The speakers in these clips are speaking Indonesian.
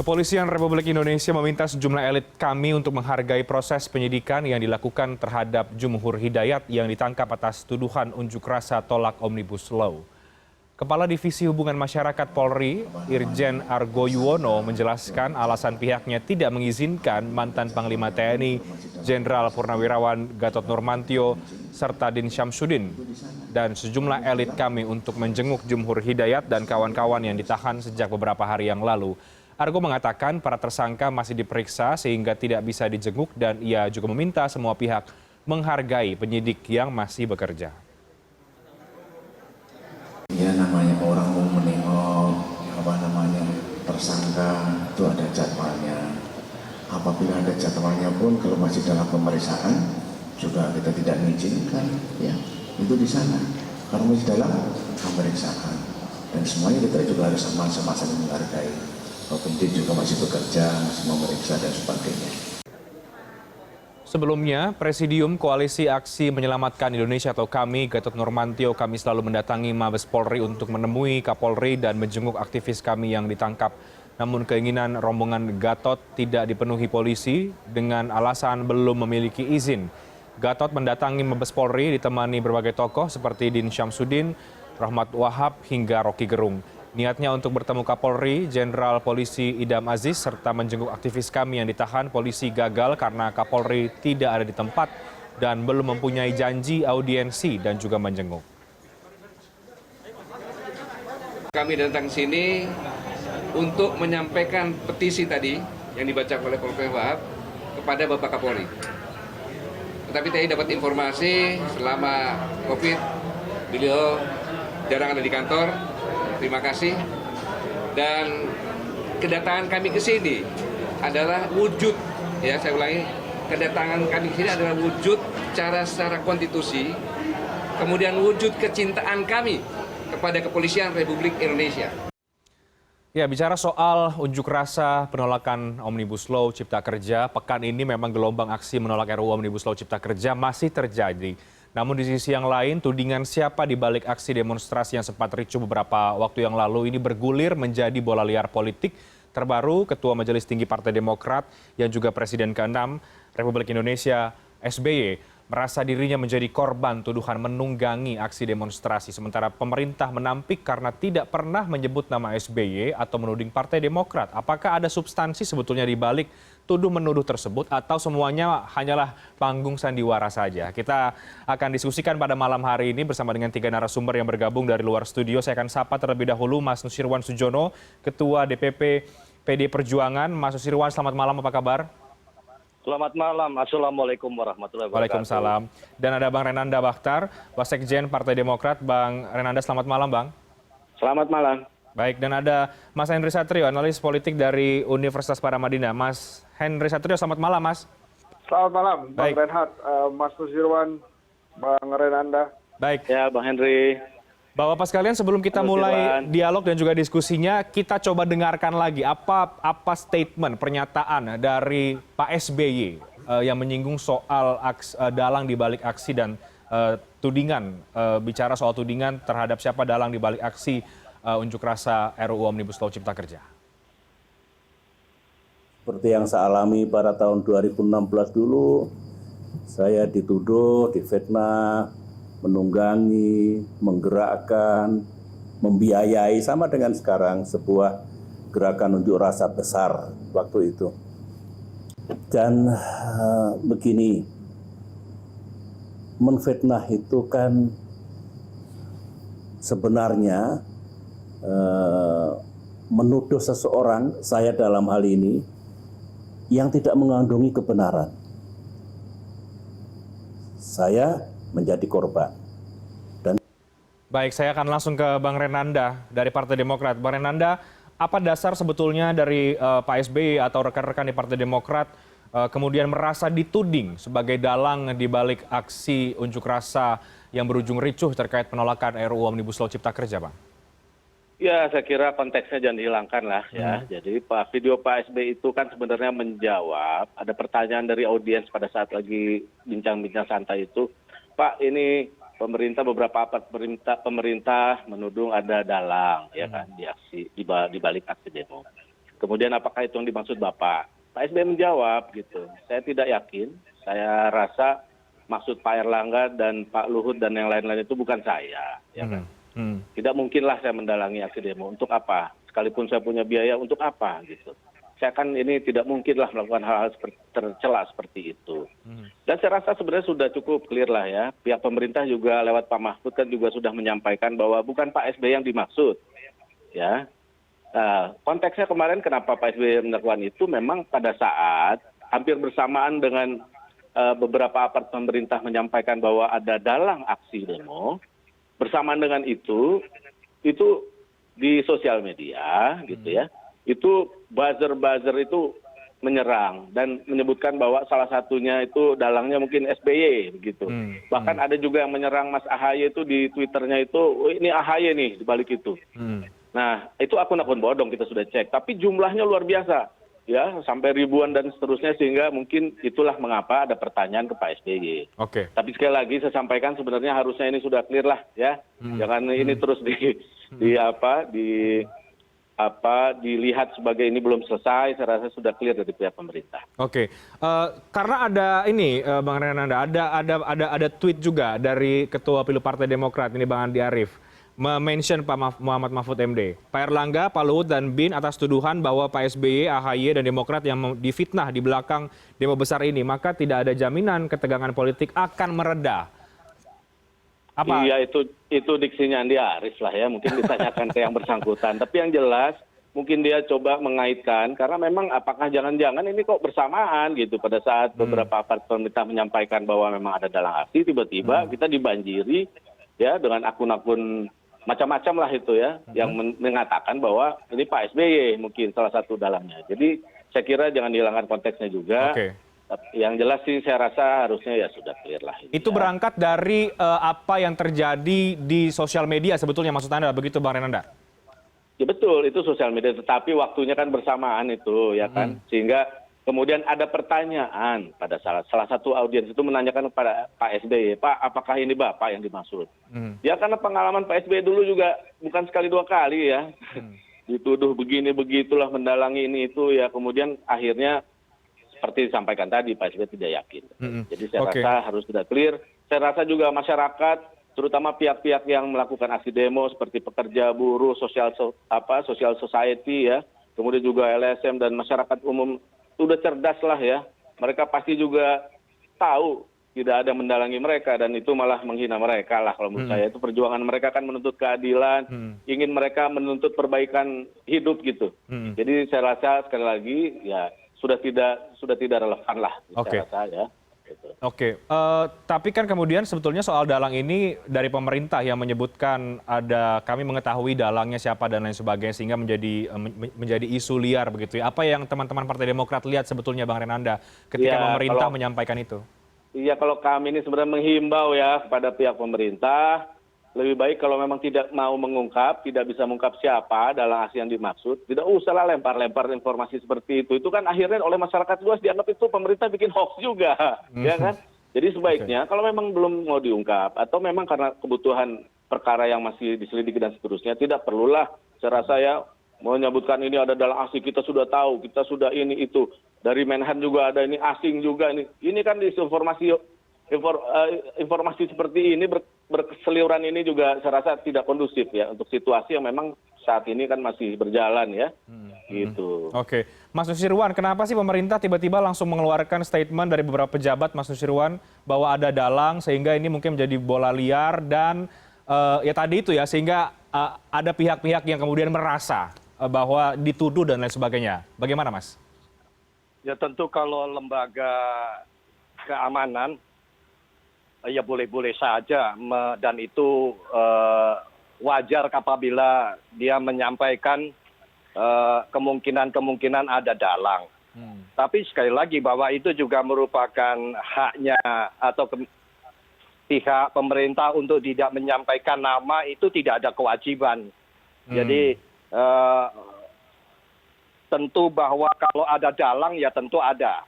Kepolisian Republik Indonesia meminta sejumlah elit kami untuk menghargai proses penyidikan yang dilakukan terhadap Jumhur Hidayat yang ditangkap atas tuduhan unjuk rasa tolak Omnibus Law. Kepala Divisi Hubungan Masyarakat Polri, Irjen Argo Yuwono, menjelaskan alasan pihaknya tidak mengizinkan mantan Panglima TNI, Jenderal Purnawirawan Gatot Nurmantio, serta Din Syamsuddin, dan sejumlah elit kami untuk menjenguk Jumhur Hidayat dan kawan-kawan yang ditahan sejak beberapa hari yang lalu. Argo mengatakan para tersangka masih diperiksa sehingga tidak bisa dijenguk dan ia juga meminta semua pihak menghargai penyidik yang masih bekerja. Ya namanya orang mau menengok, tersangka itu ada jadwalnya. Apabila ada jadwalnya pun kalau masih dalam pemeriksaan juga kita tidak mengizinkan, ya itu di sana karena masih dalam pemeriksaan dan semuanya kita juga harus sama-sama saling menghargai. Penyidik juga masih bekerja, masih memeriksa dan sebagainya. Sebelumnya, Presidium Koalisi Aksi Menyelamatkan Indonesia atau KAMI, Gatot Nurmantio, kami selalu mendatangi Mabes Polri untuk menemui Kapolri dan menjenguk aktivis kami yang ditangkap. Namun keinginan rombongan Gatot tidak dipenuhi polisi dengan alasan belum memiliki izin. Gatot mendatangi Mabes Polri ditemani berbagai tokoh seperti Din Syamsuddin, Rahmat Wahab, hingga Rocky Gerung. Niatnya untuk bertemu Kapolri, Jenderal Polisi Idam Aziz, serta menjenguk aktivis kami yang ditahan polisi gagal karena Kapolri tidak ada di tempat dan belum mempunyai janji audiensi dan juga menjenguk. Kami datang sini untuk menyampaikan petisi tadi yang dibaca oleh Polres Wahab kepada Bapak Kapolri. Tetapi tadi dapat informasi selama COVID beliau jarang ada di kantor. Terima kasih. Dan kedatangan kami ke sini adalah wujud, ya saya ulangi, kedatangan kami ke sini adalah wujud cara secara konstitusi, kemudian wujud kecintaan kami kepada Kepolisian Republik Indonesia. Ya, bicara soal unjuk rasa penolakan Omnibus Law Cipta Kerja, pekan ini memang gelombang aksi menolak RUU Omnibus Law Cipta Kerja masih terjadi. Namun di sisi yang lain, tudingan siapa di balik aksi demonstrasi yang sempat ricuh beberapa waktu yang lalu ini bergulir menjadi bola liar politik. Terbaru, Ketua Majelis Tinggi Partai Demokrat yang juga Presiden ke-6 Republik Indonesia SBY merasa dirinya menjadi korban tuduhan menunggangi aksi demonstrasi. Sementara pemerintah menampik karena tidak pernah menyebut nama SBY atau menuding Partai Demokrat. Apakah ada substansi sebetulnya di balik tuduh-menuduh tersebut atau semuanya hanyalah panggung sandiwara saja? Kita akan diskusikan pada malam hari ini bersama dengan 3 narasumber yang bergabung dari luar studio. Saya akan sapa terlebih dahulu Mas Nusirwan Sujono, Ketua DPP PD Perjuangan. Mas Nusirwan, selamat malam, apa kabar? Selamat malam, Assalamualaikum warahmatullahi wabarakatuh. Waalaikumsalam. Dan ada Bang Renanda Bakhtar, Wasekjen Partai Demokrat. Bang Renanda, selamat malam, Bang. Selamat malam. Baik, dan ada Mas Henry Satrio, analis politik dari Universitas Paramadina. Mas Henry Satrio, selamat malam, Mas. Selamat malam, Bang Baik. Reinhardt, Mas Nusirwan, Bang Renanda. Baik, Ya, Bang Henry. Bapak-Bapak sekalian, sebelum kita Mas mulai Irwan. dialog dan juga diskusinya, kita coba dengarkan lagi apa statement, pernyataan dari Pak SBY yang menyinggung soal dalang di balik aksi dan tudingan, bicara soal tudingan terhadap siapa dalang di balik aksi unjuk rasa RUU Omnibus Law Cipta Kerja. Seperti yang saya alami pada tahun 2016 dulu, saya dituduh, difitnah, menunggangi, menggerakkan, membiayai, sama dengan sekarang sebuah gerakan unjuk rasa besar waktu itu. Dan begini, menfitnah itu kan sebenarnya menuduh seseorang, saya dalam hal ini, yang tidak mengandungi kebenaran. Saya menjadi korban. Baik, saya akan langsung ke Bang Renanda dari Partai Demokrat. Bang Renanda, apa dasar sebetulnya dari Pak SBY atau rekan-rekan di Partai Demokrat kemudian merasa dituding sebagai dalang di balik aksi unjuk rasa yang berujung ricuh terkait penolakan RUU Omnibus Law Cipta Kerja, Bang? Ya, saya kira konteksnya jangan dihilangkan lah ya. Jadi video Pak SBY itu kan sebenarnya menjawab ada pertanyaan dari audiens pada saat lagi bincang-bincang santai itu. Pak, ini beberapa pemerintah menuduh ada dalang ya kan di balik aksi demo. Kemudian apakah itu yang dimaksud Bapak? Pak SBY menjawab gitu. Saya tidak yakin. Saya rasa maksud Pak Erlangga dan Pak Luhut dan yang lain-lain itu bukan saya. Ya kan? Tidak mungkinlah saya mendalangi aksi demo. Untuk apa? Sekalipun saya punya biaya, untuk apa gitu. Saya kan ini tidak mungkinlah melakukan hal-hal tercela seperti itu. Dan saya rasa sebenarnya sudah cukup clear lah ya. Pihak pemerintah juga lewat Pak Mahfud kan juga sudah menyampaikan bahwa bukan Pak SBY yang dimaksud. Ya. Nah, konteksnya kemarin kenapa Pak SBY melakukan itu memang pada saat hampir bersamaan dengan beberapa aparat pemerintah menyampaikan bahwa ada dalang aksi demo. Bersamaan dengan itu di sosial media gitu ya. Itu buzzer itu menyerang dan menyebutkan bahwa salah satunya itu dalangnya mungkin SBY begitu. Bahkan ada juga yang menyerang Mas AHY itu di Twitternya itu, oh, ini AHY nih di balik itu. Nah, itu akun-akun bodong kita sudah cek, tapi jumlahnya luar biasa. Ya, sampai ribuan dan seterusnya sehingga mungkin itulah mengapa ada pertanyaan ke Pak SBY. Oke. Tapi sekali lagi saya sampaikan sebenarnya harusnya ini sudah clear lah ya. Jangan ini terus dilihat sebagai ini belum selesai. Saya rasa sudah clear dari pihak pemerintah. Oke. Karena ada ini Bang Renanda, ada tweet juga dari Ketua Pilu Partai Demokrat ini Bang Andi Arief. Mention Pak Muhammad Mahfud MD. Pak Erlangga, Pak Luhut, dan BIN atas tuduhan bahwa Pak SBY, AHY, dan Demokrat yang difitnah di belakang demo besar ini, maka tidak ada jaminan ketegangan politik akan mereda. Apa? Iya, itu diksinya Andi Arief lah ya, mungkin ditanyakan ke yang bersangkutan. Tapi yang jelas, mungkin dia coba mengaitkan, karena memang apakah jangan-jangan ini kok bersamaan gitu, pada saat beberapa aparat pemerintah menyampaikan bahwa memang ada dalang aksi, tiba-tiba kita dibanjiri ya dengan akun-akun macam-macam lah itu ya, yang mengatakan bahwa ini Pak SBY mungkin salah satu dalangnya. Jadi saya kira jangan dihilangkan konteksnya juga. Oke. Yang jelas sih saya rasa harusnya ya sudah clear lah. Itu ya. berangkat dari apa yang terjadi di sosial media sebetulnya maksud Anda, begitu Bang Renanda? Ya betul, itu sosial media, tetapi waktunya kan bersamaan itu ya kan. Sehingga kemudian ada pertanyaan pada salah satu audiens itu menanyakan kepada Pak SBY, Pak, apakah ini Bapak yang dimaksud? Ya karena pengalaman Pak SBY dulu juga bukan sekali dua kali ya. Dituduh begini begitulah, mendalangi ini itu ya, kemudian akhirnya seperti disampaikan tadi Pak SBY tidak yakin. Jadi saya rasa harus sudah clear. Saya rasa juga masyarakat, terutama pihak-pihak yang melakukan aksi demo seperti pekerja, buruh, social society ya, kemudian juga LSM dan masyarakat umum sudah cerdas lah ya. Mereka pasti juga tahu tidak ada mendalangi mereka dan itu malah menghina mereka lah kalau menurut saya. Itu perjuangan mereka kan menuntut keadilan, ingin mereka menuntut perbaikan hidup gitu. Jadi saya rasa sekali lagi ya sudah tidak relevan lah saya rasa ya. Oke, tapi kan kemudian sebetulnya soal dalang ini dari pemerintah yang menyebutkan ada kami mengetahui dalangnya siapa dan lain sebagainya sehingga menjadi isu liar begitu ya. Apa yang teman-teman Partai Demokrat lihat sebetulnya Bang Renanda ketika pemerintah menyampaikan itu? Iya, kalau kami ini sebenarnya menghimbau ya kepada pihak pemerintah, lebih baik kalau memang tidak mau mengungkap, tidak bisa mengungkap siapa dalang aksi yang dimaksud, tidak usahlah lempar-lempar informasi seperti itu. Itu kan akhirnya oleh masyarakat luas dianggap itu pemerintah bikin hoax juga, ya kan? Jadi sebaiknya kalau memang belum mau diungkap atau memang karena kebutuhan perkara yang masih diselidiki dan seterusnya, tidak perlulah saya rasa ya menyebutkan ini ada dalang aksi, kita sudah tahu, kita sudah ini itu. Dari Menhan juga ada ini, asing juga ini. Ini kan informasi seperti ini berkeseliuran ini juga saya rasa tidak kondusif ya untuk situasi yang memang saat ini kan masih berjalan ya. Gitu. Oke. Mas Nusirwan, kenapa sih pemerintah tiba-tiba langsung mengeluarkan statement dari beberapa pejabat Mas Nusirwan bahwa ada dalang sehingga ini mungkin menjadi bola liar dan ya tadi itu ya sehingga ada pihak-pihak yang kemudian merasa bahwa dituduh dan lain sebagainya. Bagaimana Mas? Ya tentu kalau lembaga keamanan ya boleh-boleh saja dan itu wajar apabila dia menyampaikan kemungkinan ada dalang. Tapi sekali lagi bahwa itu juga merupakan haknya atau pihak pemerintah untuk tidak menyampaikan nama, itu tidak ada kewajiban. Jadi tentu bahwa kalau ada dalang ya tentu ada.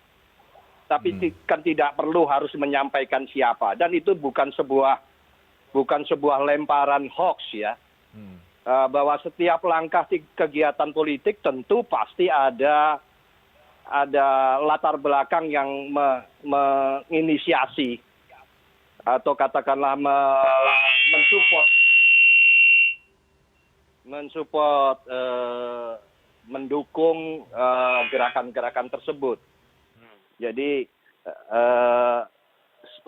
Tapi kan tidak perlu harus menyampaikan siapa, dan itu bukan sebuah lemparan hoax ya. bahwa setiap langkah kegiatan politik tentu pasti ada latar belakang yang menginisiasi atau katakanlah mensupport mendukung gerakan-gerakan tersebut. Jadi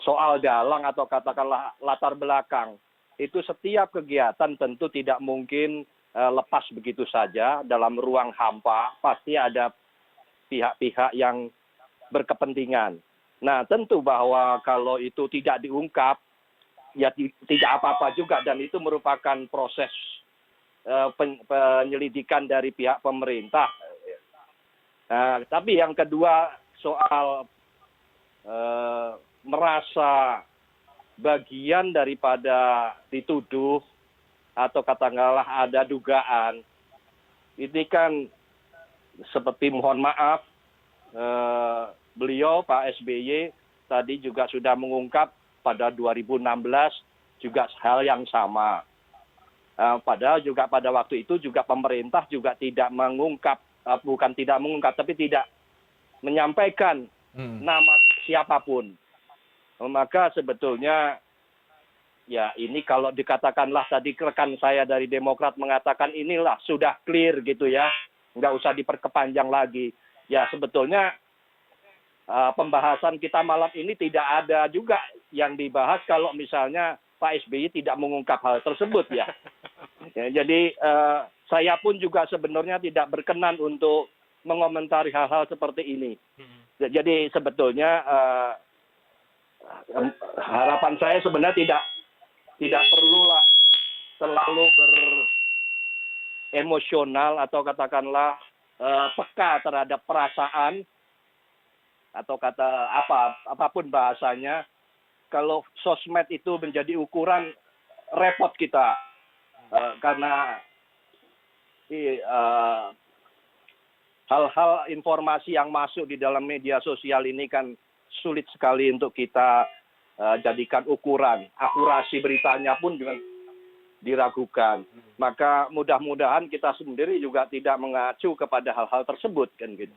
soal dalang atau katakanlah latar belakang itu setiap kegiatan tentu tidak mungkin lepas begitu saja dalam ruang hampa, pasti ada pihak-pihak yang berkepentingan. Nah, tentu bahwa kalau itu tidak diungkap, ya tidak apa-apa juga, dan itu merupakan proses penyelidikan dari pihak pemerintah. Tapi yang kedua, soal merasa bagian daripada dituduh atau katakanlah ada dugaan, ini kan seperti mohon maaf, beliau Pak SBY tadi juga sudah mengungkap pada 2016 juga hal yang sama. Padahal juga pada waktu itu juga pemerintah juga tidak mengungkap, bukan tidak mengungkap, tapi tidak menyampaikan nama siapapun. Maka sebetulnya ya ini kalau dikatakanlah tadi rekan saya dari Demokrat mengatakan inilah sudah clear gitu ya, nggak usah diperkepanjang lagi. Ya sebetulnya pembahasan kita malam ini tidak ada juga yang dibahas kalau misalnya Pak SBY tidak mengungkap hal tersebut ya. Jadi saya pun juga sebenarnya tidak berkenan untuk mengomentari hal-hal seperti ini. Jadi sebetulnya harapan saya sebenarnya tidak perlulah terlalu beremosional atau katakanlah peka terhadap perasaan atau apapun bahasanya. Kalau sosmed itu menjadi ukuran, repot kita karena hal-hal informasi yang masuk di dalam media sosial ini kan sulit sekali untuk kita jadikan ukuran. Akurasi beritanya pun juga diragukan. Maka mudah-mudahan kita sendiri juga tidak mengacu kepada hal-hal tersebut kan gitu.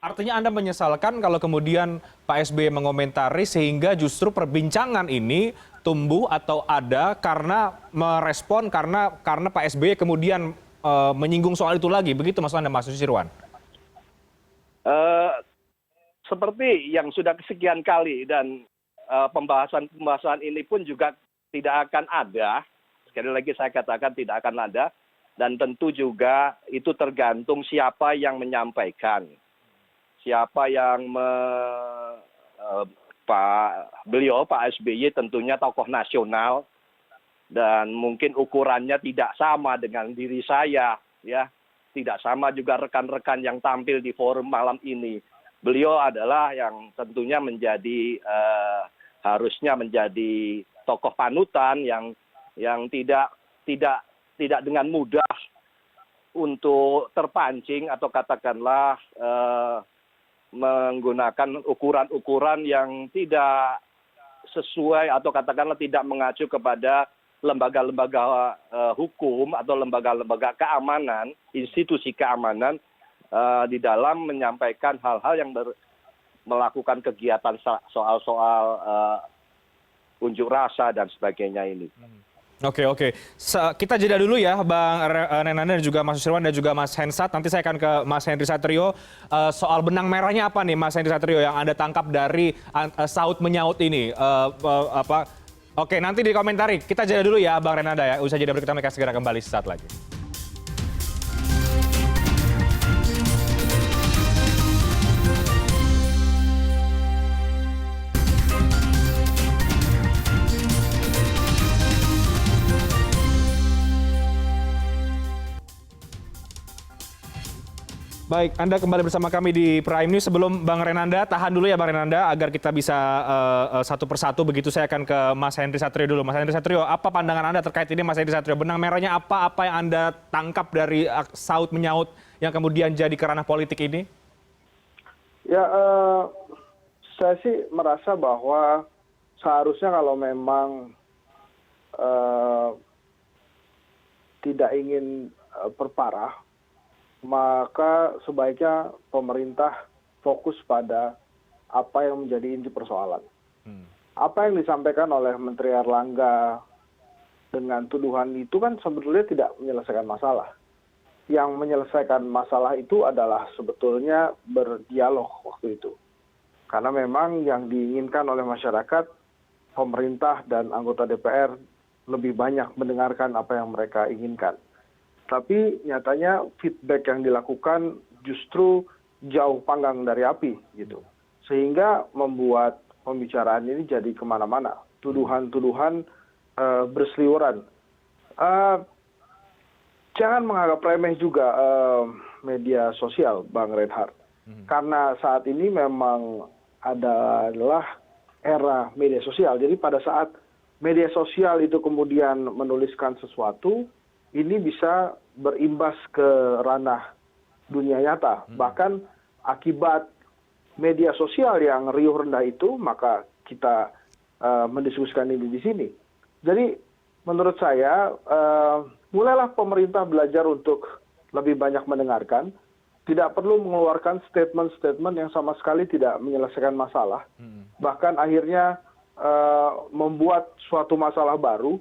Artinya Anda menyesalkan kalau kemudian Pak SBY mengomentari sehingga justru perbincangan ini tumbuh atau ada karena merespon karena Pak SBY kemudian menyinggung soal itu lagi. Begitu maksud Anda, Mas Susirwan? Seperti yang sudah kesekian kali dan pembahasan ini pun juga tidak akan ada. Sekali lagi saya katakan tidak akan ada. Dan tentu juga itu tergantung siapa yang menyampaikan. Siapa yang beliau Pak SBY tentunya tokoh nasional dan mungkin ukurannya tidak sama dengan diri saya ya, tidak sama juga rekan-rekan yang tampil di forum malam ini. Beliau adalah yang tentunya menjadi harusnya menjadi tokoh panutan yang tidak dengan mudah untuk terpancing atau katakanlah menggunakan ukuran-ukuran yang tidak sesuai atau katakanlah tidak mengacu kepada lembaga-lembaga hukum atau lembaga-lembaga keamanan, institusi keamanan di dalam menyampaikan hal-hal yang melakukan kegiatan soal-soal unjuk rasa dan sebagainya ini. Oke. Kita jeda dulu ya, Bang Renanda dan juga Mas Susirwan dan juga Mas Hensat. Nanti saya akan ke Mas Henry Satrio. Soal benang merahnya apa nih, Mas Henry Satrio, yang Anda tangkap dari saut menyaut ini? Oke, nanti dikomentari. Kita jeda dulu ya, Bang Renanda ya. Usai jeda berikut kami akan segera kembali sesaat lagi. Baik, Anda kembali bersama kami di Prime News. Sebelum Bang Renanda, tahan dulu ya Bang Renanda, agar kita bisa satu persatu begitu. Saya akan ke Mas Henry Satrio dulu. Mas Henry Satrio, apa pandangan Anda terkait ini, Mas Henry Satrio? Benang merahnya apa yang Anda tangkap dari saut menyaut yang kemudian jadi kerana politik ini? Ya, saya sih merasa bahwa seharusnya kalau memang tidak ingin perparah, maka sebaiknya pemerintah fokus pada apa yang menjadi inti persoalan. Apa yang disampaikan oleh Menteri Erlangga dengan tuduhan itu kan sebetulnya tidak menyelesaikan masalah. Yang menyelesaikan masalah itu adalah sebetulnya berdialog waktu itu. Karena memang yang diinginkan oleh masyarakat, pemerintah dan anggota DPR lebih banyak mendengarkan apa yang mereka inginkan. Tapi nyatanya feedback yang dilakukan justru jauh panggang dari api gitu. Sehingga membuat pembicaraan ini jadi kemana-mana. Tuduhan-tuduhan berseliweran. Jangan menganggap remeh juga media sosial, Bang Reinhardt. Karena saat ini memang adalah era media sosial. Jadi pada saat media sosial itu kemudian menuliskan sesuatu, ini bisa berimbas ke ranah dunia nyata. Bahkan akibat media sosial yang riuh rendah itu, maka kita mendiskusikan ini di sini. Jadi menurut saya, mulailah pemerintah belajar untuk lebih banyak mendengarkan, tidak perlu mengeluarkan statement-statement yang sama sekali tidak menyelesaikan masalah, bahkan akhirnya membuat suatu masalah baru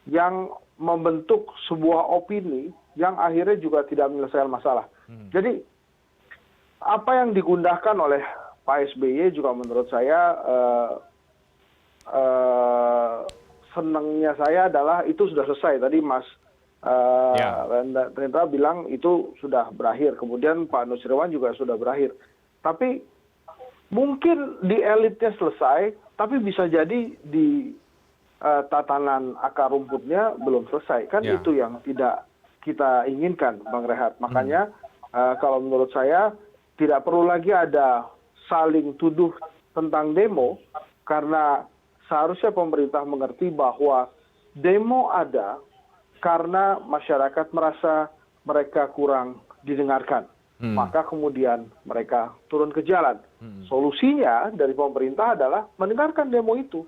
yang membentuk sebuah opini yang akhirnya juga tidak menyelesaikan masalah. Jadi apa yang digundahkan oleh Pak SBY juga menurut saya senangnya saya adalah itu sudah selesai. Tadi Mas Rendra bilang itu sudah berakhir. Kemudian Pak Nusirwan juga sudah berakhir. Tapi mungkin di elitnya selesai, tapi bisa jadi di tatanan akar rumputnya belum selesai. Kan itu yang tidak kita inginkan, Bang Rehat. Makanya kalau menurut saya tidak perlu lagi ada saling tuduh tentang demo, karena seharusnya pemerintah mengerti bahwa demo ada karena masyarakat merasa mereka kurang didengarkan. Maka kemudian mereka turun ke jalan. Solusinya dari pemerintah adalah mendengarkan demo itu.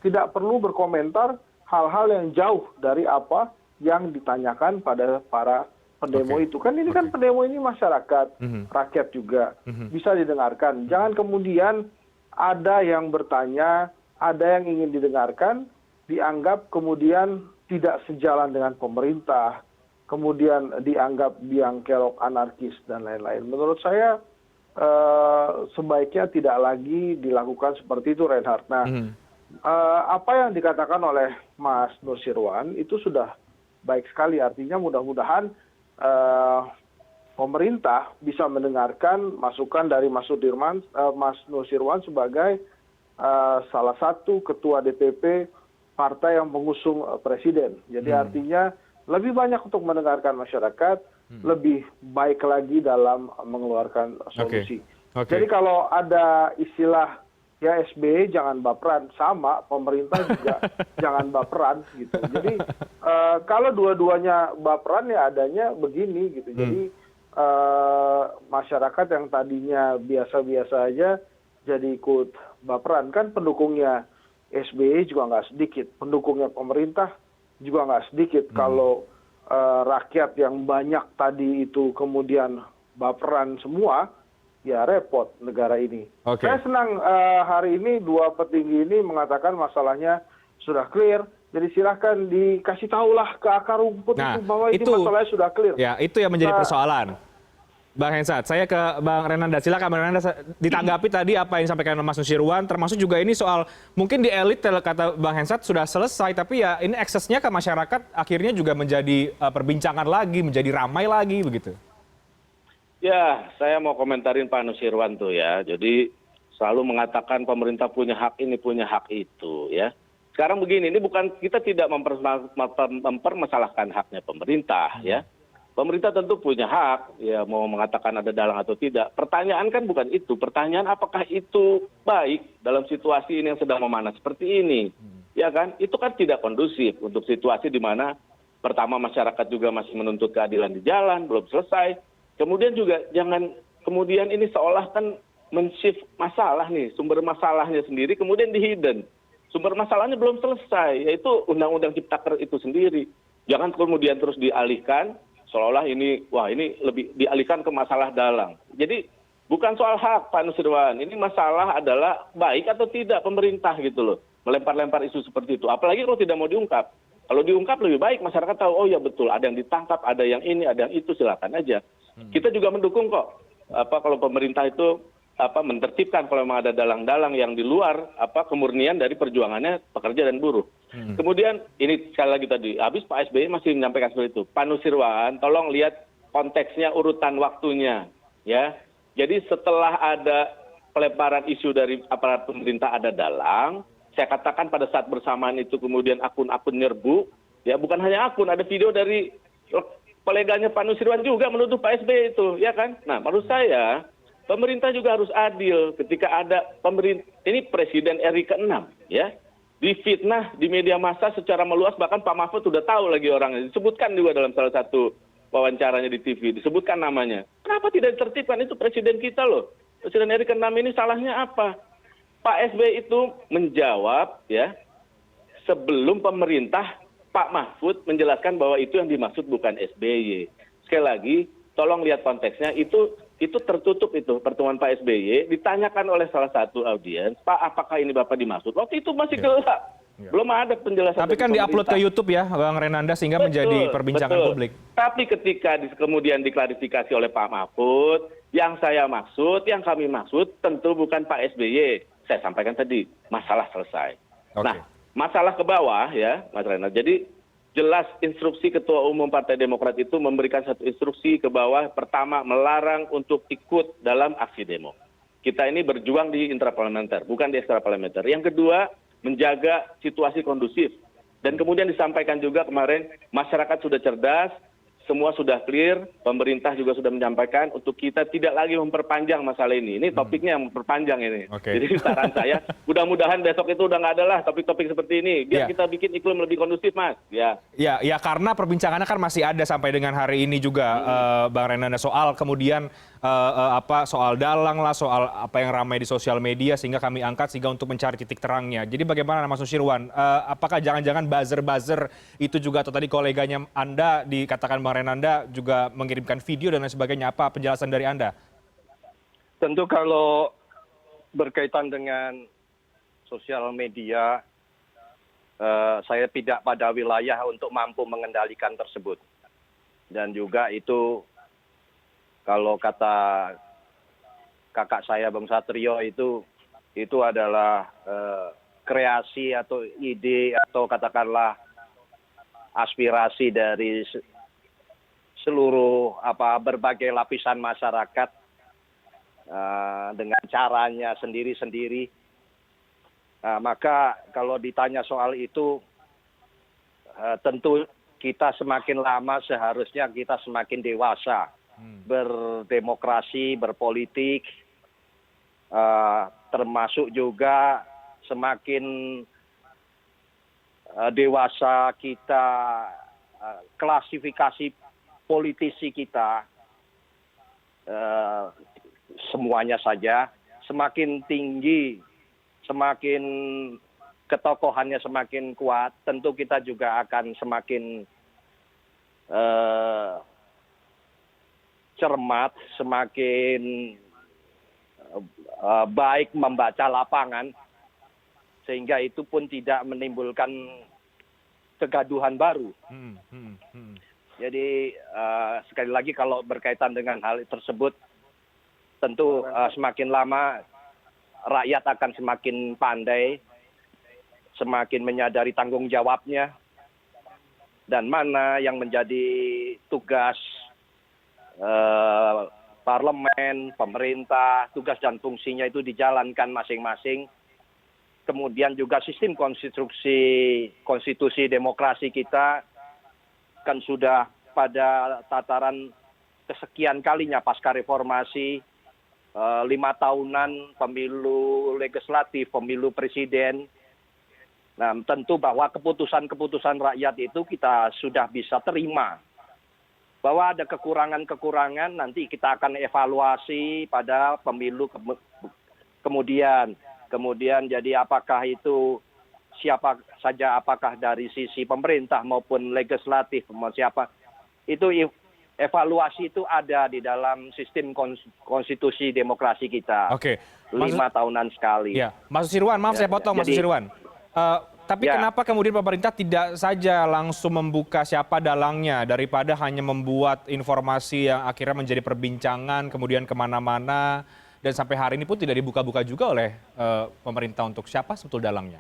Tidak perlu berkomentar hal-hal yang jauh dari apa yang ditanyakan pada para pendemo itu. Kan ini kan pendemo ini masyarakat, rakyat juga bisa didengarkan. Jangan kemudian ada yang bertanya, ada yang ingin didengarkan, dianggap kemudian tidak sejalan dengan pemerintah, kemudian dianggap biang kerok, anarkis, dan lain-lain. Menurut saya sebaiknya tidak lagi dilakukan seperti itu, Reinhardt. Nah, apa yang dikatakan oleh Mas Nusirwan itu sudah baik sekali. Artinya mudah-mudahan pemerintah bisa mendengarkan masukan dari Mas Nusirwan sebagai salah satu ketua DPP partai yang mengusung presiden. Jadi artinya lebih banyak untuk mendengarkan masyarakat, lebih baik lagi dalam mengeluarkan solusi. Jadi kalau ada istilah ya SBY jangan baperan, sama pemerintah juga jangan baperan gitu. Jadi kalau dua-duanya baperan ya adanya begini gitu. Jadi masyarakat yang tadinya biasa-biasa aja jadi ikut baperan. Kan pendukungnya SBY juga nggak sedikit, pendukungnya pemerintah juga nggak sedikit. Kalau rakyat yang banyak tadi itu kemudian baperan semua, ya repot negara ini. Saya senang hari ini dua petinggi ini mengatakan masalahnya sudah clear. Jadi silahkan dikasih tahulah ke akar rumput itu bahwa ini masalahnya sudah clear. Ya, itu yang menjadi persoalan. Bang Hensat, saya ke Bang Renanda. Silakan Bang Renanda ditanggapi tadi apa yang disampaikan Mas Nusirwan, termasuk juga ini soal mungkin di elit kata Bang Hensat sudah selesai, tapi ya ini aksesnya ke masyarakat akhirnya juga menjadi perbincangan lagi, menjadi ramai lagi begitu. Ya, saya mau komentarin Pak Nusirwan tuh ya. Jadi selalu mengatakan pemerintah punya hak ini, punya hak itu ya. Sekarang begini, ini bukan kita tidak mempermasalahkan haknya pemerintah ya. Pemerintah tentu punya hak, ya mau mengatakan ada dalang atau tidak. Pertanyaan kan bukan itu. Pertanyaan apakah itu baik dalam situasi ini yang sedang memanas seperti ini. Ya kan? Itu kan tidak kondusif untuk situasi di mana pertama masyarakat juga masih menuntut keadilan di jalan, belum selesai. Kemudian juga jangan kemudian ini seolah kan men-shift masalah nih, sumber masalahnya sendiri kemudian di-hidden. Sumber masalahnya belum selesai, yaitu Undang-Undang Ciptaker itu sendiri. Jangan kemudian terus dialihkan seolah-olah ini lebih dialihkan ke masalah dalang. Jadi bukan soal hak Pak Nusirwan, ini masalah adalah baik atau tidak pemerintah gitu loh. Melempar-lempar isu seperti itu. Apalagi kalau tidak mau diungkap. Kalau diungkap lebih baik masyarakat tahu, oh ya betul, ada yang ditangkap, ada yang ini, ada yang itu, silakan aja. Kita juga mendukung kok. Kalau pemerintah itu menertibkan kalau memang ada dalang-dalang yang di luar kemurnian dari perjuangannya pekerja dan buruh. Kemudian ini sekali lagi tadi, habis Pak SBY masih menyampaikan seperti itu. Pak Nusirwan, tolong lihat konteksnya, urutan waktunya, ya. Jadi setelah ada pelemparan isu dari aparat pemerintah ada dalang, saya katakan pada saat bersamaan itu kemudian akun-akun nyerbu, ya bukan hanya akun, ada video dari koleganya Pak Nusirwan juga menuduh Pak SBY itu, ya kan? Nah, menurut saya pemerintah juga harus adil ketika ada ini Presiden RI ke-6, ya, difitnah di media massa secara meluas, bahkan Pak Mahfud sudah tahu lagi orangnya, disebutkan juga dalam salah satu wawancaranya di TV, disebutkan namanya. Kenapa tidak ditertibkan? Itu presiden kita loh. Presiden RI ke-6 ini salahnya apa? Pak SBY itu menjawab, ya, sebelum pemerintah Pak Mahfud menjelaskan bahwa itu yang dimaksud bukan SBY. Sekali lagi, tolong lihat konteksnya, itu tertutup itu pertemuan Pak SBY, ditanyakan oleh salah satu audiens, Pak apakah ini Bapak dimaksud? Waktu itu masih gelap. Belum ada penjelasan. Tapi kan diupload ke YouTube ya, Bang Renanda, sehingga menjadi perbincangan publik. Tapi ketika kemudian diklarifikasi oleh Pak Mahfud, yang saya maksud, yang kami maksud tentu bukan Pak SBY. Saya sampaikan tadi, masalah selesai. Oke. Nah, masalah ke bawah ya, Mas Renat. Jadi jelas instruksi Ketua Umum Partai Demokrat itu memberikan satu instruksi ke bawah. Pertama, melarang untuk ikut dalam aksi demo. Kita ini berjuang di intraparlementer, bukan di ekstraparlementer. Yang kedua, menjaga situasi kondusif. Dan kemudian disampaikan juga kemarin, masyarakat sudah cerdas, semua sudah clear, pemerintah juga sudah menyampaikan untuk kita tidak lagi memperpanjang masalah ini. Ini topiknya yang memperpanjang ini. Oke. Jadi saran saya, mudah-mudahan besok itu udah nggak ada lah topik-topik seperti ini. Biar kita bikin iklim lebih kondusif, Mas. Ya, karena perbincangannya kan masih ada sampai dengan hari ini juga, Bang Renanda, soal kemudian soal dalang lah, soal apa yang ramai di sosial media sehingga kami angkat sehingga untuk mencari titik terangnya. Jadi bagaimana Mas Nusirwan? Apakah jangan-jangan buzzer-buzzer itu juga, atau tadi koleganya Anda dikatakan Bang Renanda juga mengirimkan video dan lain sebagainya? Apa penjelasan dari Anda? Tentu kalau berkaitan dengan sosial media, saya tidak pada wilayah untuk mampu mengendalikan tersebut. Dan juga itu, kalau kata kakak saya Bang Satrio, itu adalah kreasi atau ide atau katakanlah aspirasi dari seluruh berbagai lapisan masyarakat dengan caranya sendiri-sendiri. Maka kalau ditanya soal itu, tentu kita semakin lama seharusnya kita semakin dewasa berdemokrasi, berpolitik, termasuk juga semakin dewasa kita klasifikasi politisi kita, semuanya saja, semakin tinggi, semakin ketokohannya semakin kuat, tentu kita juga akan semakin cermat, semakin baik membaca lapangan, sehingga itu pun tidak menimbulkan kegaduhan baru. Jadi sekali lagi kalau berkaitan dengan hal tersebut, tentu semakin lama rakyat akan semakin pandai, semakin menyadari tanggung jawabnya, dan mana yang menjadi tugas parlemen, pemerintah, tugas dan fungsinya itu dijalankan masing-masing. Kemudian juga sistem konstitusi demokrasi kita kan sudah pada tataran kesekian kalinya pasca reformasi, 5 tahunan pemilu legislatif, pemilu presiden. Nah, tentu bahwa keputusan-keputusan rakyat itu kita sudah bisa terima. Bahwa ada kekurangan-kekurangan, nanti kita akan evaluasi pada pemilu kemudian. Kemudian jadi apakah itu siapa saja, apakah dari sisi pemerintah maupun legislatif, mau siapa, itu evaluasi itu ada di dalam sistem konstitusi demokrasi kita. Oke. 5 tahunan sekali. Ya, Mas Susirwan, maaf saya potong, Mas Susirwan. Tapi kenapa kemudian pemerintah tidak saja langsung membuka siapa dalangnya daripada hanya membuat informasi yang akhirnya menjadi perbincangan kemudian kemana-mana dan sampai hari ini pun tidak dibuka-buka juga oleh pemerintah untuk siapa sebetulnya dalangnya?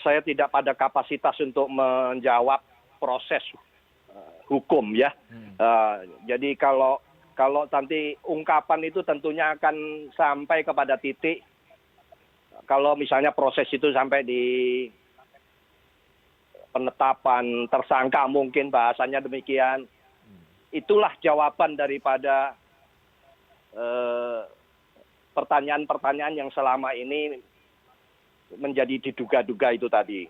Saya tidak pada kapasitas untuk menjawab proses hukum ya. Jadi kalau nanti ungkapan itu tentunya akan sampai kepada titik kalau misalnya proses itu sampai di penetapan tersangka mungkin bahasanya demikian, itulah jawaban daripada pertanyaan-pertanyaan yang selama ini menjadi diduga-duga itu tadi.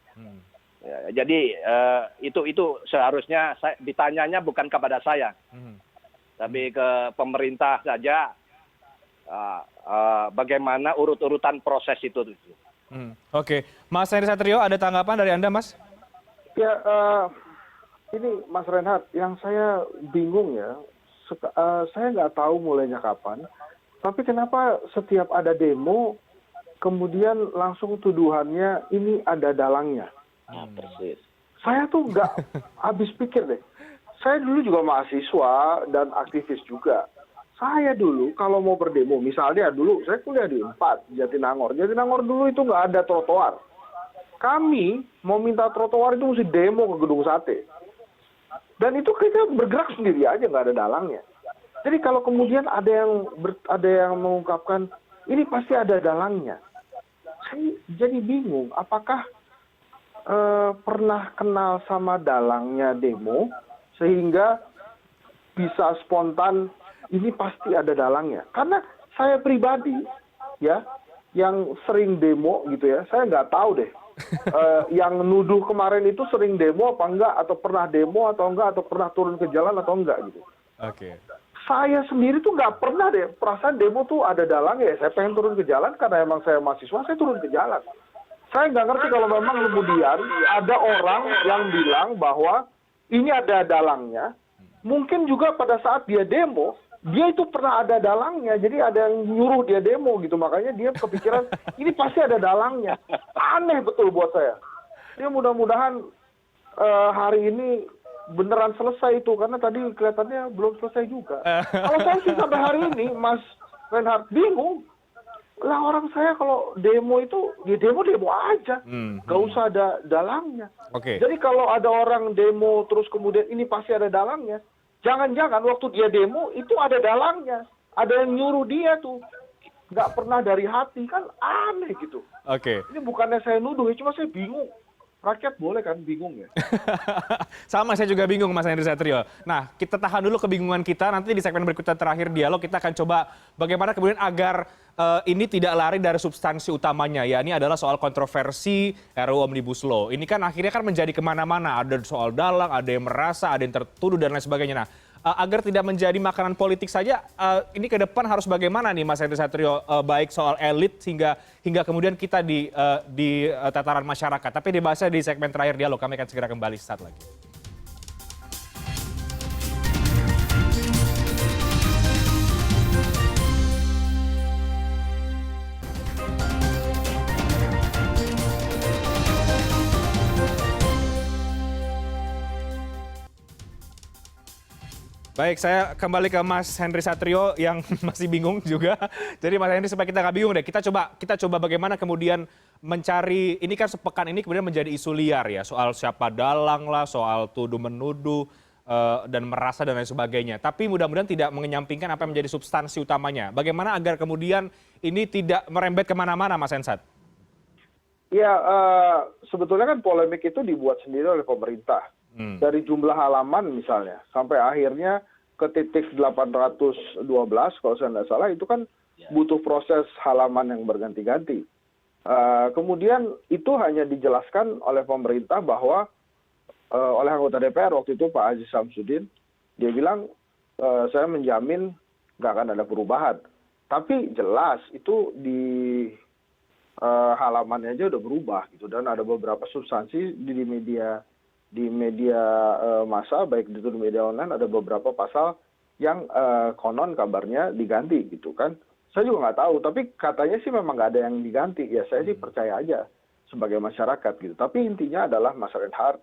Ya, jadi itu seharusnya ditanyanya bukan kepada saya, tapi ke pemerintah saja. Bagaimana urut-urutan proses itu. Oke, Mas Henry Satrio, ada tanggapan dari Anda, Mas? Ya, ini Mas Reinhardt, yang saya bingung ya, saya nggak tahu mulainya kapan, tapi kenapa setiap ada demo, kemudian langsung tuduhannya ini ada dalangnya. Persis. Saya tuh nggak habis pikir deh. Saya dulu juga mahasiswa dan aktivis juga. Saya dulu kalau mau berdemo, misalnya dulu saya kuliah di 4, Jatinangor. Jatinangor dulu itu nggak ada trotoar. Kami mau minta trotoar itu mesti demo ke Gedung Sate. Dan itu kita bergerak sendiri aja, nggak ada dalangnya. Jadi kalau kemudian ada yang mengungkapkan, ini pasti ada dalangnya. Saya jadi bingung, apakah pernah kenal sama dalangnya demo, sehingga bisa spontan, ini pasti ada dalangnya. Karena saya pribadi, ya, yang sering demo gitu ya, saya nggak tahu deh. Yang nuduh kemarin itu sering demo apa enggak, atau pernah demo atau enggak, atau pernah turun ke jalan atau enggak gitu. Oke. Saya sendiri tuh nggak pernah deh, perasaan demo tuh ada dalangnya. Saya pengen turun ke jalan karena emang saya mahasiswa, saya turun ke jalan. Saya nggak ngerti kalau memang kemudian ada orang yang bilang bahwa ini ada dalangnya. Mungkin juga pada saat dia demo, dia itu pernah ada dalangnya, jadi ada yang nyuruh dia demo gitu, makanya dia kepikiran ini pasti ada dalangnya. Aneh betul buat saya. Dia mudah-mudahan hari ini beneran selesai itu, karena tadi kelihatannya belum selesai juga. Kalau saya sih sampai hari ini, Mas Reinhardt, bingung. Lah orang saya kalau demo itu, ya demo aja, gak usah ada dalangnya. Oke. Jadi kalau ada orang demo terus kemudian ini pasti ada dalangnya, jangan-jangan waktu dia demo itu ada dalangnya, ada yang nyuruh dia tuh, nggak pernah dari hati, kan aneh gitu. Oke. Ini bukannya saya nuduh, cuma saya bingung. Rakyat boleh kan bingung ya? Sama, saya juga bingung, Mas Henry Satrio. Nah, kita tahan dulu kebingungan kita, nanti di segmen berikutnya terakhir dialog kita akan coba bagaimana kemudian agar ini tidak lari dari substansi utamanya, ya. Ini adalah soal kontroversi RUU Omnibus Law. Ini kan akhirnya kan menjadi kemana-mana, ada soal dalang, ada yang merasa, ada yang tertuduh, dan lain sebagainya. Nah, agar tidak menjadi makanan politik saja, ini ke depan harus bagaimana nih, Mas Henry Satrio, baik soal elit hingga kemudian kita di tataran masyarakat. Tapi dibahasnya di segmen terakhir dialog, kami akan segera kembali saat lagi. Baik, saya kembali ke Mas Henry Satrio yang masih bingung juga. Jadi Mas Henry, supaya kita nggak bingung deh, kita coba bagaimana kemudian mencari, ini kan sepekan ini kemudian menjadi isu liar ya, soal siapa dalang lah, soal tuduh-menuduh, dan merasa dan lain sebagainya. Tapi mudah-mudahan tidak menyampingkan apa yang menjadi substansi utamanya. Bagaimana agar kemudian ini tidak merembet kemana-mana, Mas Hensat? Ya, sebetulnya kan polemik itu dibuat sendiri oleh pemerintah. Dari jumlah halaman misalnya, sampai akhirnya ke titik 812, kalau saya tidak salah, itu kan butuh proses halaman yang berganti-ganti. Kemudian itu hanya dijelaskan oleh pemerintah bahwa, oleh anggota DPR waktu itu Pak Aziz Samsudin, dia bilang, saya menjamin nggak akan ada perubahan. Tapi jelas itu halamannya aja udah berubah gitu, dan ada beberapa substansi di media massa, baik itu di media online, ada beberapa pasal yang konon kabarnya diganti gitu kan. Saya juga nggak tahu, tapi katanya sih memang nggak ada yang diganti. Ya saya sih percaya aja sebagai masyarakat gitu. Tapi intinya adalah Mas Reinhardt,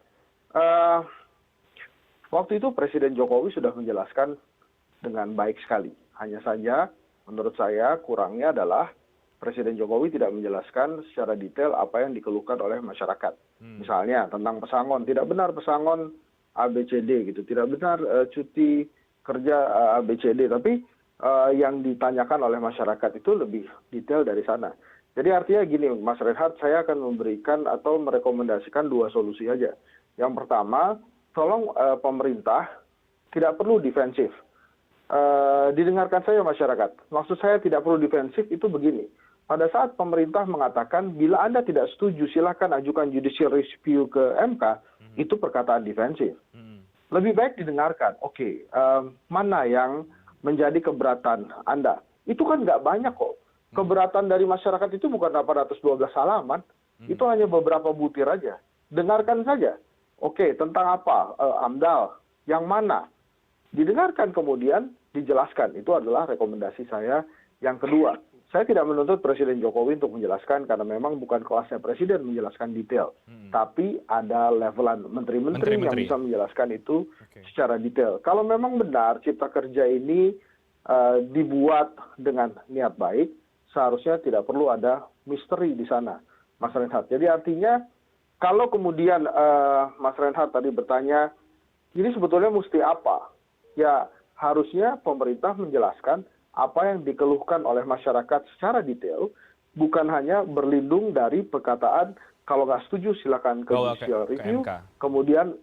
waktu itu Presiden Jokowi sudah menjelaskan dengan baik sekali. Hanya saja menurut saya kurangnya adalah Presiden Jokowi tidak menjelaskan secara detail apa yang dikeluhkan oleh masyarakat. Misalnya tentang pesangon, tidak benar pesangon ABCD gitu, tidak benar cuti kerja ABCD, tapi yang ditanyakan oleh masyarakat itu lebih detail dari sana. Jadi artinya gini, Mas Reinhardt, saya akan memberikan atau merekomendasikan 2 solusi aja. Yang pertama, tolong pemerintah tidak perlu defensif. Didengarkan saya masyarakat. Maksud saya tidak perlu defensif itu begini. Pada saat pemerintah mengatakan bila Anda tidak setuju silakan ajukan judicial review ke MK, itu perkataan defensif. Lebih baik didengarkan. Oke, mana yang menjadi keberatan Anda? Itu kan nggak banyak kok. Keberatan dari masyarakat itu bukan 812 halaman. Itu hanya beberapa butir aja. Dengarkan saja. Oke, tentang apa? AMDAL. Yang mana? Didengarkan kemudian dijelaskan. Itu adalah rekomendasi saya yang kedua. Saya tidak menuntut Presiden Jokowi untuk menjelaskan karena memang bukan kelasnya Presiden menjelaskan detail. Tapi ada levelan menteri-menteri yang bisa menjelaskan itu secara detail. Kalau memang benar Cipta Kerja ini dibuat dengan niat baik, seharusnya tidak perlu ada misteri di sana, Mas Reinhardt. Jadi artinya kalau kemudian Mas Reinhardt tadi bertanya, ini sebetulnya mesti apa? Ya harusnya pemerintah menjelaskan apa yang dikeluhkan oleh masyarakat secara detail, bukan hanya berlindung dari perkataan kalau nggak setuju silakan ke judicial review, kemudian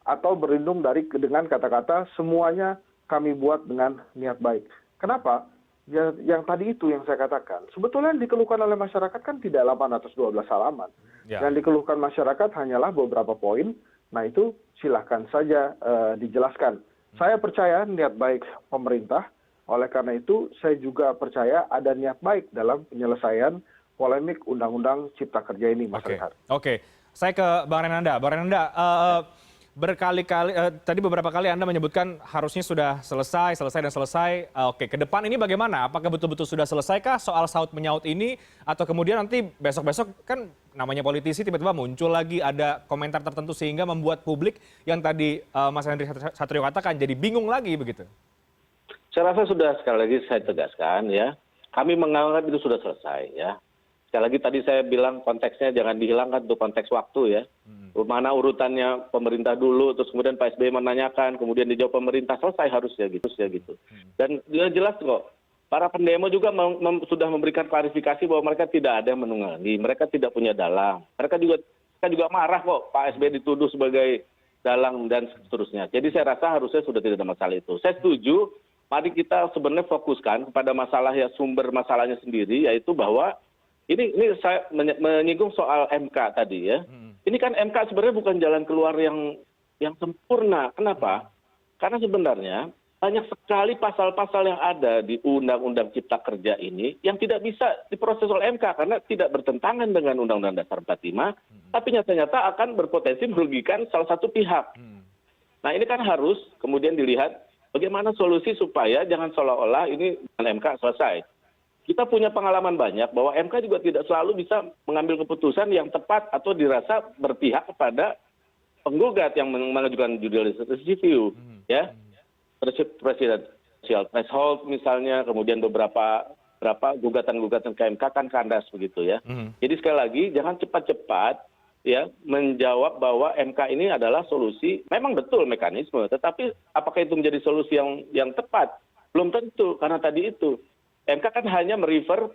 atau berlindung dengan kata-kata semuanya kami buat dengan niat baik. Kenapa? Ya, yang tadi itu yang saya katakan. Sebetulnya yang dikeluhkan oleh masyarakat kan tidak 812 halaman. Yang dikeluhkan masyarakat hanyalah beberapa poin. Nah itu silakan saja dijelaskan. Saya percaya niat baik pemerintah. Oleh karena itu, saya juga percaya ada niat baik dalam penyelesaian polemik Undang-Undang Cipta Kerja ini, Mas Reinhardt. Oke, saya ke Bang Renanda. Bang Renanda, berkali-kali, tadi beberapa kali Anda menyebutkan harusnya sudah selesai. Oke, ke depan ini bagaimana? Apakah betul-betul sudah selesaikah soal saut menyaut ini? Atau kemudian nanti besok-besok kan namanya politisi tiba-tiba muncul lagi ada komentar tertentu sehingga membuat publik yang tadi Mas Henry Satrio katakan jadi bingung lagi begitu? Saya rasa sudah, sekali lagi saya tegaskan ya, kami menganggap itu sudah selesai ya. Sekali lagi tadi saya bilang konteksnya jangan dihilangkan untuk konteks waktu ya. Mana urutannya pemerintah dulu, terus kemudian Pak SBY menanyakan, kemudian dijawab pemerintah, selesai harusnya gitu. Dan jelas kok, para pendemo juga sudah memberikan klarifikasi bahwa mereka tidak ada yang menunggangi, mereka tidak punya dalang. Mereka juga marah kok Pak SBY dituduh sebagai dalang dan seterusnya. Jadi saya rasa harusnya sudah tidak ada masalah itu. Saya setuju. Mari kita sebenarnya fokuskan kepada masalah ya, sumber masalahnya sendiri, yaitu bahwa ini saya menyinggung soal MK tadi ya. Ini kan MK sebenarnya bukan jalan keluar yang sempurna. Kenapa? Karena sebenarnya banyak sekali pasal-pasal yang ada di Undang-Undang Cipta Kerja ini yang tidak bisa diproses oleh MK karena tidak bertentangan dengan Undang-Undang Dasar 45, tapi nyata-nyata akan berpotensi merugikan salah satu pihak. Nah ini kan harus kemudian dilihat bagaimana solusi supaya jangan seolah-olah ini dengan MK selesai. Kita punya pengalaman banyak bahwa MK juga tidak selalu bisa mengambil keputusan yang tepat atau dirasa berpihak kepada penggugat yang mengajukan judicial review. Ya, presidential threshold misalnya, kemudian beberapa gugatan-gugatan ke MK kan kandas begitu ya. Jadi sekali lagi jangan cepat-cepat ya menjawab bahwa MK ini adalah solusi. Memang betul mekanisme, tetapi apakah itu menjadi solusi yang tepat? Belum tentu, karena tadi itu MK kan hanya merefer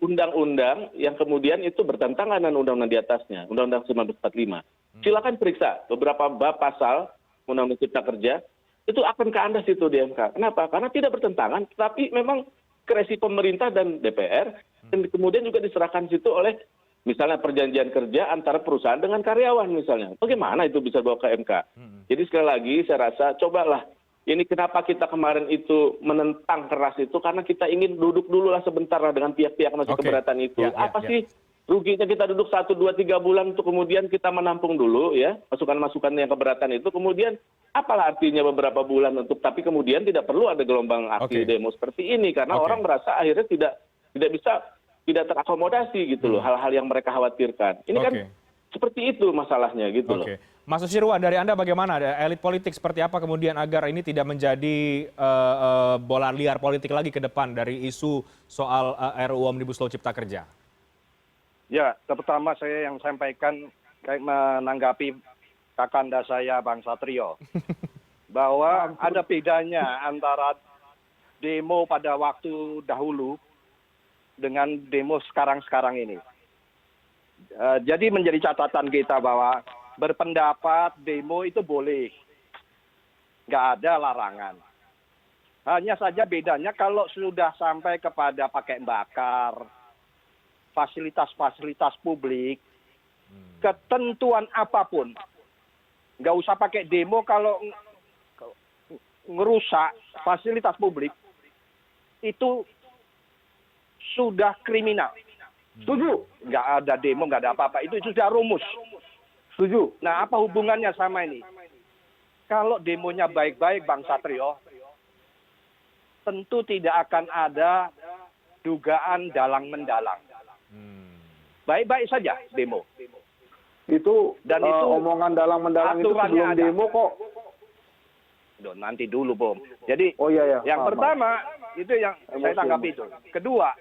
undang-undang yang kemudian itu bertentangan dengan undang-undang di atasnya, Undang-Undang 1945. Silakan periksa beberapa bab pasal Undang-Undang Cipta Kerja, itu akan kandas itu di MK. Kenapa? Karena tidak bertentangan, tetapi memang kreasi pemerintah dan DPR, dan kemudian juga diserahkan situ oleh misalnya perjanjian kerja antara perusahaan dengan karyawan misalnya. Bagaimana itu bisa bawa ke MK? Jadi sekali lagi saya rasa cobalah ini kenapa kita kemarin itu menentang keras itu karena kita ingin duduk dulu lah sebentar lah dengan pihak-pihak masih Oke. keberatan itu. Ya, ya, Apa ya. sih ruginya kita duduk 1, 2, 3 bulan untuk kemudian kita menampung dulu ya masukan-masukan yang keberatan itu. Kemudian apalah artinya beberapa bulan tapi kemudian tidak perlu ada gelombang aksi Oke. demo seperti ini karena Oke. orang merasa akhirnya tidak terakomodasi gitu loh hal-hal yang mereka khawatirkan. Ini kan Oke. seperti itu masalahnya gitu loh. Oke, Mas Nusirwan, dari Anda bagaimana? Elit politik seperti apa kemudian agar ini tidak menjadi bola liar politik lagi ke depan dari isu soal RUU Omnibus Law Cipta Kerja? Ya, pertama saya yang sampaikan kayak menanggapi kakanda saya Bang Satrio bahwa ada bedanya antara demo pada waktu dahulu dengan demo sekarang-sekarang ini. Jadi menjadi catatan kita bahwa berpendapat demo itu boleh, nggak ada larangan. Hanya saja bedanya kalau sudah sampai kepada pakai bakar, fasilitas-fasilitas publik, ketentuan apapun, nggak usah pakai demo kalau ngerusak fasilitas publik, itu sudah kriminal. Setuju? Nggak ada demo, nggak ada apa-apa. Itu sudah rumus. Setuju? Nah, apa hubungannya sama ini? Kalau demonya baik-baik, Bang Satrio, tentu tidak akan ada dugaan dalang-mendalang. Baik-baik saja demo. Itu Dan itu omongan dalang-mendalang itu aturannya sebelum ada. demo kok. Duh, nanti dulu, Bom. Jadi, Oh iya ya. yang pertama, itu yang saya tanggapi itu. Kedua,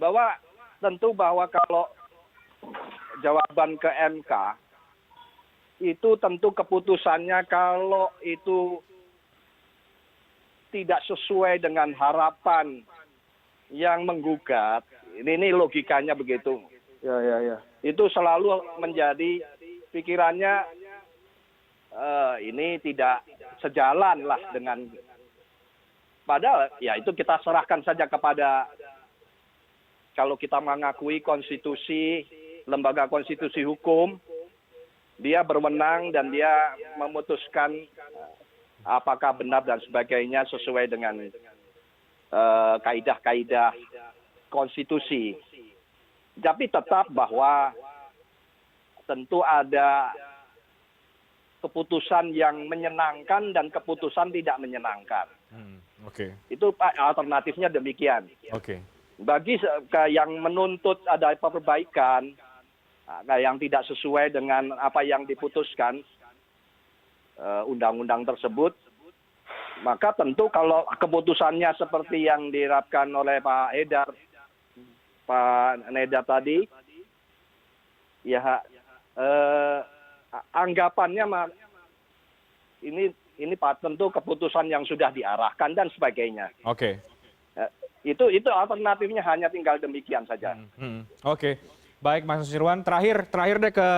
bahwa tentu bahwa kalau jawaban ke MK, itu tentu keputusannya kalau itu tidak sesuai dengan harapan yang menggugat, ini logikanya begitu. Ya. Itu selalu menjadi pikirannya ini tidak sejalan lah dengan, padahal ya itu kita serahkan saja kepada, kalau kita mengakui konstitusi, lembaga konstitusi hukum, dia berwenang dan dia memutuskan apakah benar dan sebagainya sesuai dengan kaidah-kaidah konstitusi. Tapi tetap bahwa tentu ada keputusan yang menyenangkan dan keputusan tidak menyenangkan. Oke. Itu alternatifnya demikian. Oke. Bagi yang menuntut ada perbaikan, yang tidak sesuai dengan apa yang diputuskan undang-undang tersebut, maka tentu kalau keputusannya seperti yang diterapkan oleh Pak Nedar tadi, ya anggapannya ini tentu keputusan yang sudah diarahkan dan sebagainya. Oke. Itu alternatifnya hanya tinggal demikian saja. Oke. Baik, Mas Nusirwan. Terakhir deh ke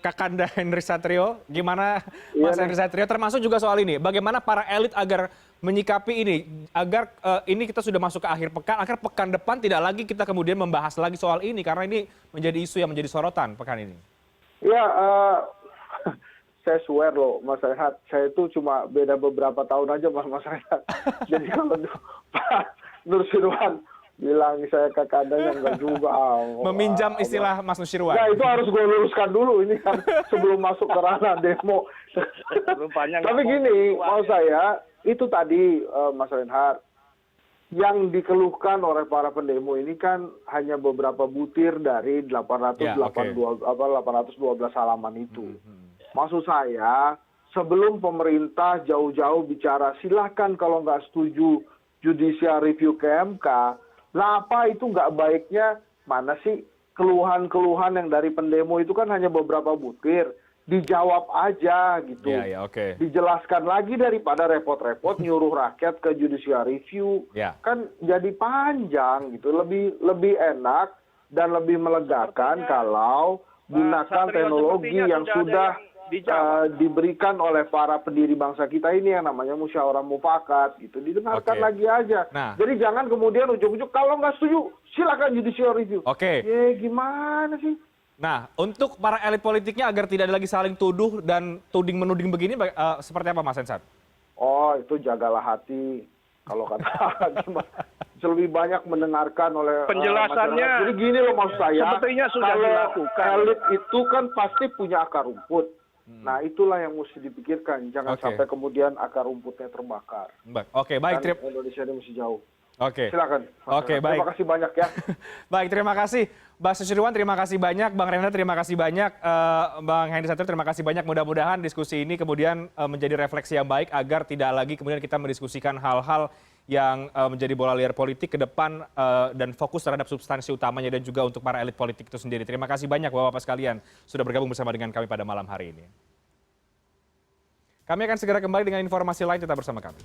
Kakanda Henry Satrio. Gimana Mas Henry Satrio, termasuk juga soal ini. Bagaimana para elit agar menyikapi ini, agar ini kita sudah masuk ke akhir pekan depan tidak lagi kita kemudian membahas lagi soal ini, karena ini menjadi isu yang menjadi sorotan pekan ini. Ya, saya swear loh, Mas Rehat, saya itu cuma beda beberapa tahun aja Mas Rehat. Jadi kalau Pak Nusirwan bilang saya kakanda yang enggak juga. Meminjam istilah Mas Nusirwan. Nah, itu harus gue luruskan dulu ini kan sebelum masuk ke ranah demo. Tapi gini, mau saya, itu tadi Mas Reinhardt, yang dikeluhkan oleh para pendemo ini kan hanya beberapa butir dari 812 halaman itu. Maksud saya, sebelum pemerintah jauh-jauh bicara, silahkan kalau nggak setuju judicial review ke MK, nah apa itu nggak baiknya, mana sih keluhan-keluhan yang dari pendemo itu kan hanya beberapa butir, dijawab aja gitu. Iya, oke. Dijelaskan lagi daripada repot-repot nyuruh rakyat ke judicial review. Ya. Kan jadi panjang gitu, lebih enak dan lebih melegakan kalau gunakan teknologi yang sudah diberikan oleh para pendiri bangsa kita ini yang namanya musyawarah mufakat gitu, didengarkan Oke. lagi aja. Nah. Jadi jangan kemudian ujuk-ujuk kalau nggak setuju silakan judicial review. Oke. Gimana sih? Nah, untuk para elit politiknya agar tidak ada lagi saling tuduh dan tuding-menuding begini, seperti apa Mas Hensat? oh itu jagalah hati. Kalau kata lebih banyak mendengarkan oleh Penjelasannya masyarakat. Jadi gini loh maksud saya. sepertinya sudah kalau dilakukan. elit itu kan pasti punya akar rumput. Nah itulah yang mesti dipikirkan. Jangan Oke. sampai kemudian akar rumputnya terbakar. Oke, baik. Kan Indonesia ini masih jauh. Oke. Silakan. Oke, baik. Terima kasih banyak ya. Baik, terima kasih. Bang Susirwan, terima kasih banyak. Bang Renanda, terima kasih banyak. Bang Hendy Satrio, terima kasih banyak. Mudah-mudahan diskusi ini kemudian menjadi refleksi yang baik agar tidak lagi kemudian kita mendiskusikan hal-hal yang menjadi bola liar politik ke depan dan fokus terhadap substansi utamanya dan juga untuk para elit politik itu sendiri. Terima kasih banyak Bapak-Bapak sekalian sudah bergabung bersama dengan kami pada malam hari ini. Kami akan segera kembali dengan informasi lain, tetap bersama kami.